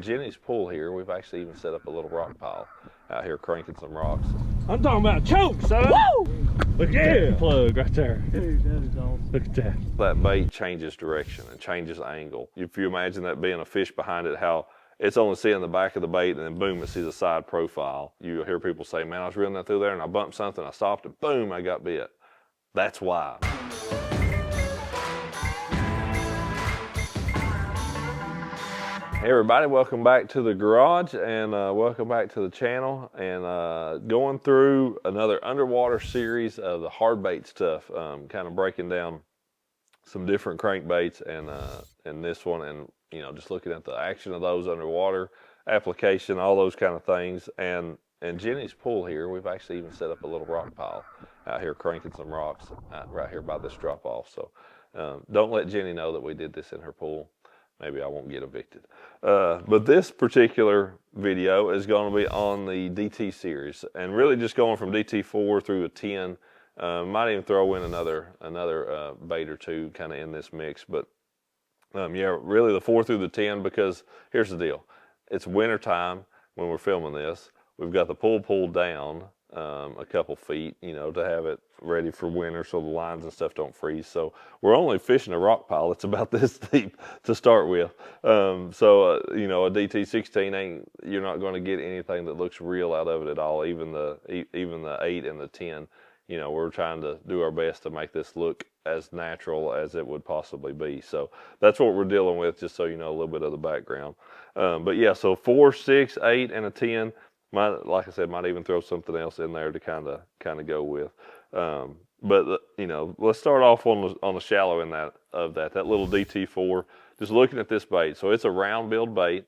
Jenny's pool here, we've actually even set up a little rock pile out here cranking some rocks. I'm talking about choke, son. Woo! Look at that plug right there. Dude, that is awesome. Look at that. That bait changes direction and changes angle. If you imagine that being a fish behind it, how it's only seeing the back of the bait and then boom, it sees a side profile. You hear people say, man, I was reeling that through there and I bumped something, I stopped it, boom, I got bit. That's why. Hey everybody, welcome back to the garage and welcome back to the channel, and going through another underwater series of the hard bait stuff, kind of breaking down some different crankbaits and this one, and just looking at the action of those underwater, application, all those kind of things. And Jenny's pool here, we've actually even set up a little rock pile out here cranking some rocks right here by this drop off. So don't let Jenny know that we did this in her pool. Maybe I won't get evicted. But this particular video is going to be on the DT series, and really just going from DT4 through a 10. Might even throw in another bait or two kind of in this mix. But yeah, really the 4 through the 10, because here's the deal. It's winter time when we're filming this. We've got the pool pulled down a couple feet, to have it ready for winter so the lines and stuff don't freeze. So we're only fishing a rock pile that's about this deep to start with. So a DT16 you're not going to get anything that looks real out of it at all. Even the 8 and the 10, we're trying to do our best to make this look as natural as it would possibly be. So that's what we're dealing with, just so you know a little bit of the background. But yeah, so 4, 6, 8, and a 10. Like I said, might even throw something else in there to kind of go with. But let's start off on the shallow end of that little DT4. Just looking at this bait, so it's a round billed bait.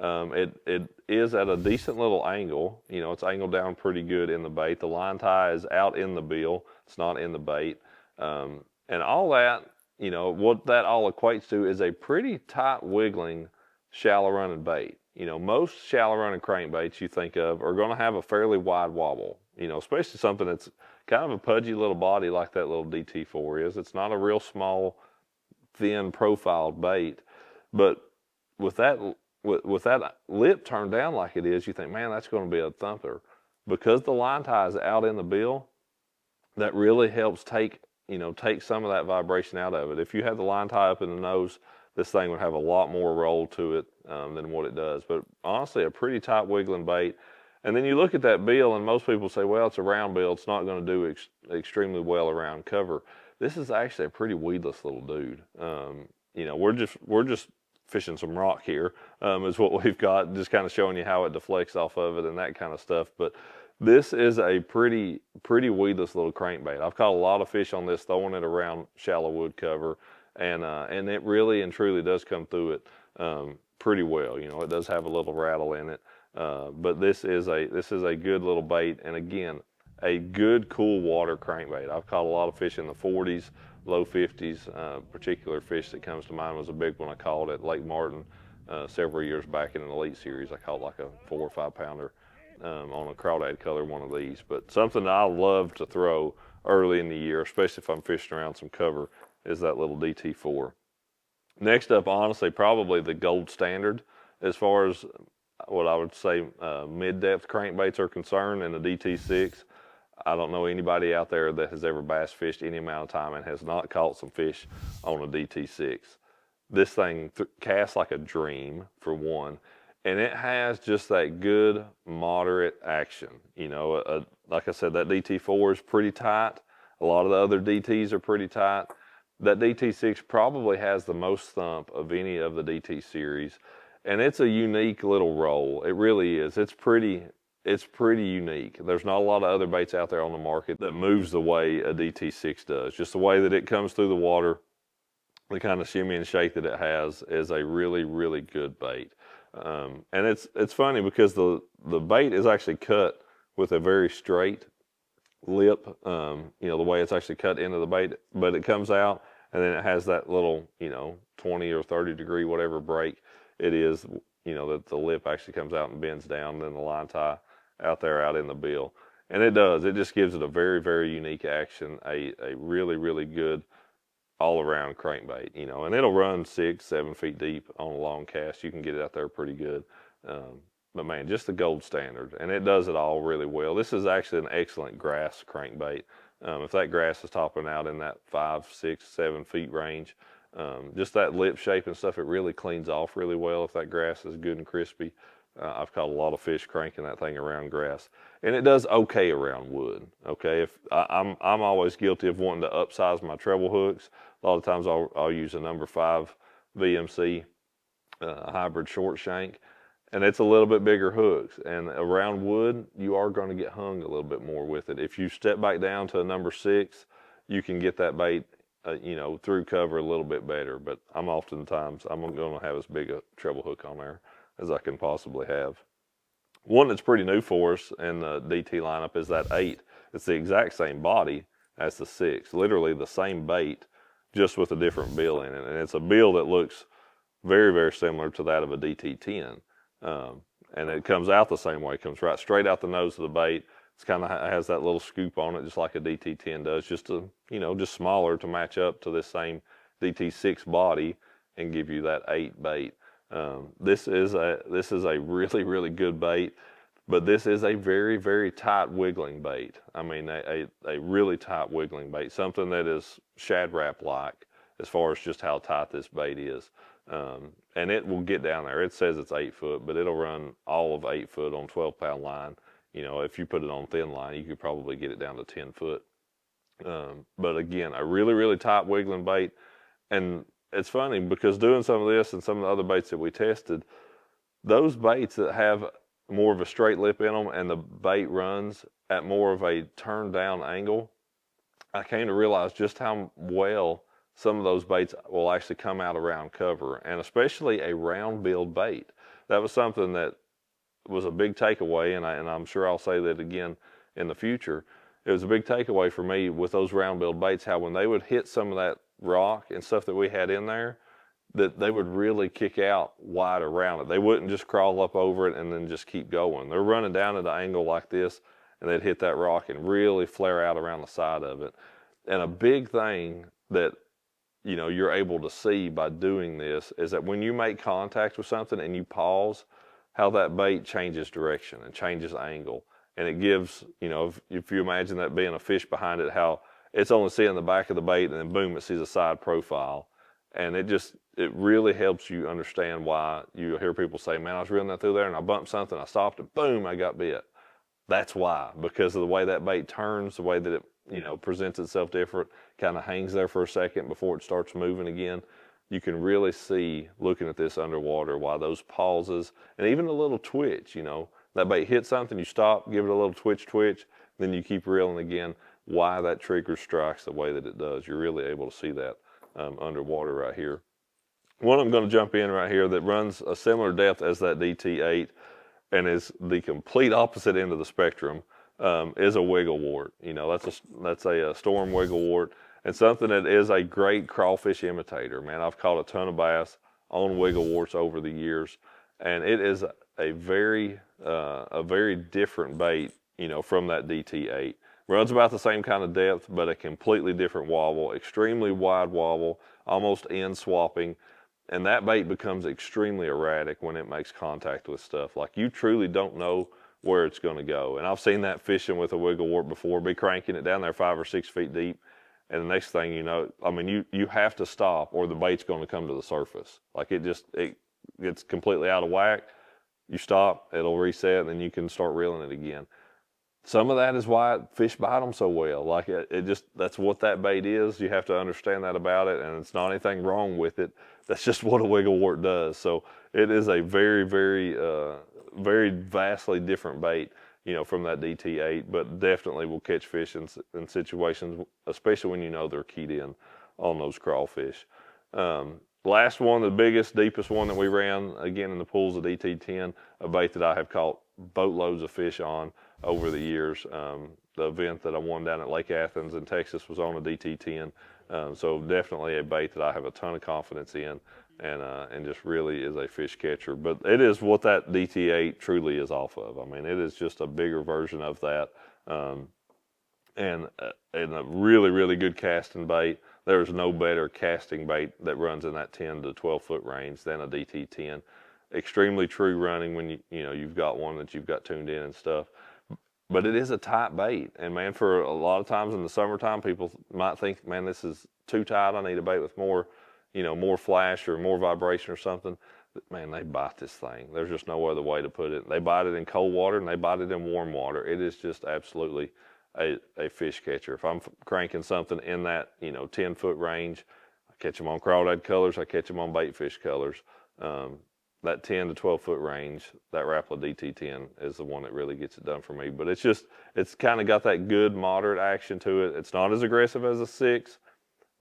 It is at a decent little angle. It's angled down pretty good in the bait. The line tie is out in the bill. It's not in the bait. And all that, what that all equates to is a pretty tight wiggling shallow running bait. Most shallow running crankbaits you think of are going to have a fairly wide wobble, especially something that's kind of a pudgy little body like that little DT4 is. It's not a real small, thin profiled bait, but with that lip turned down like it is, you think, man, that's going to be a thumper. Because the line tie is out in the bill, that really helps take some of that vibration out of it. If you had the line tie up in the nose, this thing would have a lot more roll to it than what it does. But honestly, a pretty tight wiggling bait. And then you look at that bill, and most people say, well, it's a round bill. It's not going to do extremely well around cover. This is actually a pretty weedless little dude. We're just fishing some rock here, is what we've got, just kind of showing you how it deflects off of it and that kind of stuff. But this is a pretty weedless little crankbait. I've caught a lot of fish on this, throwing it around shallow wood cover. And it really and truly does come through it pretty well. It does have a little rattle in it, but this is a good little bait, and again, a good cool water crankbait. I've caught a lot of fish in the 40s, low 50s. Particular fish that comes to mind was a big one I caught at Lake Martin several years back in an elite series. I caught like a 4 or 5 pounder on a crawdad color, one of these. But something that I love to throw early in the year, especially if I'm fishing around some cover, is that little DT4. Next up, honestly, probably the gold standard as far as what I would say mid-depth crankbaits are concerned, in the DT6. I don't know anybody out there that has ever bass fished any amount of time and has not caught some fish on a DT6. This thing casts like a dream, for one, and it has just that good moderate action. Like I said, that DT4 is pretty tight. A lot of the other DTs are pretty tight. That DT6 probably has the most thump of any of the DT series, and it's a unique little roll. It really is. It's pretty unique. There's not a lot of other baits out there on the market that moves the way a DT6 does. Just the way that it comes through the water, the kind of shimmy and shake that it has, is a really, really good bait. And it's funny because the bait is actually cut with a very straight lip, the way it's actually cut into the bait, but it comes out and then it has that little 20 or 30 degree whatever break it is, that the lip actually comes out and bends down, and then the line tie out in the bill, and it just gives it a very, very unique action, a really, really good all around crankbait, you know, and it'll run 6, 7 feet deep on a long cast. You can get it out there pretty good. But man, just the gold standard, and it does it all really well. This is actually an excellent grass crankbait. If that grass is topping out in that 5, 6, 7 feet range, just that lip shape and stuff, it really cleans off really well if that grass is good and crispy. I've caught a lot of fish cranking that thing around grass, and it does okay around wood. Okay, if I'm always guilty of wanting to upsize my treble hooks. A lot of times I'll use a number 5 VMC hybrid short shank, and it's a little bit bigger hooks. And around wood, you are going to get hung a little bit more with it. If you step back down to a number 6, you can get that bait, you know, through cover a little bit better. But I'm going to have as big a treble hook on there as I can possibly have. One that's pretty new for us in the DT lineup is that 8. It's the exact same body as the 6, literally the same bait, just with a different bill in it. And it's a bill that looks very, very similar to that of a DT10. And it comes out the same way. It comes right straight out the nose of the bait. It's kind of has that little scoop on it, just like a DT10 does, just just smaller to match up to this same DT6 body and give you that 8 bait. This is a really, really good bait, but this is a very, very tight wiggling bait. I mean, a really tight wiggling bait, something that is Shad Rap-like as far as just how tight this bait is. And it will get down there. It says it's 8 foot, but it'll run all of 8 foot on 12-pound line. You know, if you put it on thin line, you could probably get it down to 10 foot. But again, a really, really tight wiggling bait. And it's funny because doing some of this and some of the other baits that we tested, those baits that have more of a straight lip in them and the bait runs at more of a turned down angle, I came to realize just how well some of those baits will actually come out around cover, and especially a round billed bait. That was something that was a big takeaway, and I'm sure I'll say that again in the future. It was a big takeaway for me with those round billed baits, how when they would hit some of that rock and stuff that we had in there, that they would really kick out wide around it. They wouldn't just crawl up over it and then just keep going. They're running down at an angle like this, and they'd hit that rock and really flare out around the side of it. And a big thing that you're able to see by doing this is that when you make contact with something and you pause, how that bait changes direction and changes angle. And it gives, if you imagine that being a fish behind it, how it's only seeing the back of the bait and then boom, it sees a side profile. And it really helps you understand why you hear people say, man, I was reeling that through there and I bumped something, I stopped it, boom, I got bit. That's why, because of the way that bait turns, the way that it, presents itself different, kind of hangs there for a second before it starts moving again. You can really see, looking at this underwater, why those pauses and even a little twitch, that bait hits something, you stop, give it a little twitch, then you keep reeling again, why that trigger strikes the way that it does. You're really able to see that underwater right here. One I'm going to jump in right here that runs a similar depth as that DT8 and is the complete opposite end of the spectrum is a wiggle wart. That's a storm wiggle wart, and something that is a great crawfish imitator. Man, I've caught a ton of bass on wiggle warts over the years, and it is a very different bait, from that DT8. Runs about the same kind of depth, but a completely different wobble, extremely wide wobble, almost end swapping. And that bait becomes extremely erratic when it makes contact with stuff. Like, you truly don't know where it's going to go. And I've seen that fishing with a wiggle wart before, be cranking it down there 5 or 6 feet deep. And the next thing you know, you have to stop or the bait's going to come to the surface. Like, it gets completely out of whack. You stop, it'll reset, and then you can start reeling it again. Some of that is why fish bite them so well. Like, that's what that bait is. You have to understand that about it, and it's not anything wrong with it. That's just what a wiggle wart does. So it is a very, very, very vastly different bait, from that DT8, but definitely will catch fish in situations, especially when they're keyed in on those crawfish. Last one, the biggest, deepest one that we ran, again in the pools, of DT10, a bait that I have caught boatloads of fish on over the years. The event that I won down at Lake Athens in Texas was on a DT10. So definitely a bait that I have a ton of confidence in, and just really is a fish catcher. But it is what that DT8 truly is off of. I mean, it is just a bigger version of that, and a really, really good casting bait. there's no better casting bait that runs in that 10 to 12 foot range than a DT10. Extremely true running when you've got one that you've got tuned in and stuff. But it is a tight bait, and man, for a lot of times in the summertime, people might think, man, this is too tight. I need a bait with more, more flash or more vibration or something. But man, they bite this thing. There's just no other way to put it. They bite it in cold water and they bite it in warm water. It is just absolutely a fish catcher. If I'm cranking something in that 10 foot range, I catch them on crawdad colors. I catch them on bait fish colors. That 10 to 12 foot range, that Rapala DT10 is the one that really gets it done for me. But it's kind of got that good moderate action to it. It's not as aggressive as a 6,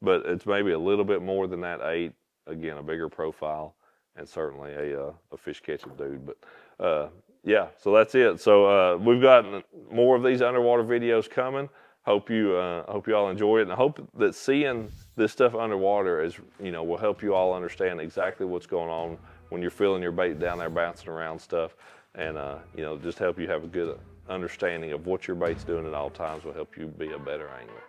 but it's maybe a little bit more than that 8. Again, a bigger profile and certainly a fish catching dude. But yeah, so that's it. So we've got more of these underwater videos coming. Hope you all enjoy it, and I hope that seeing this stuff underwater will help you all understand exactly what's going on when you're feeling your bait down there bouncing around stuff, and just help you have a good understanding of what your bait's doing at all times will help you be a better angler.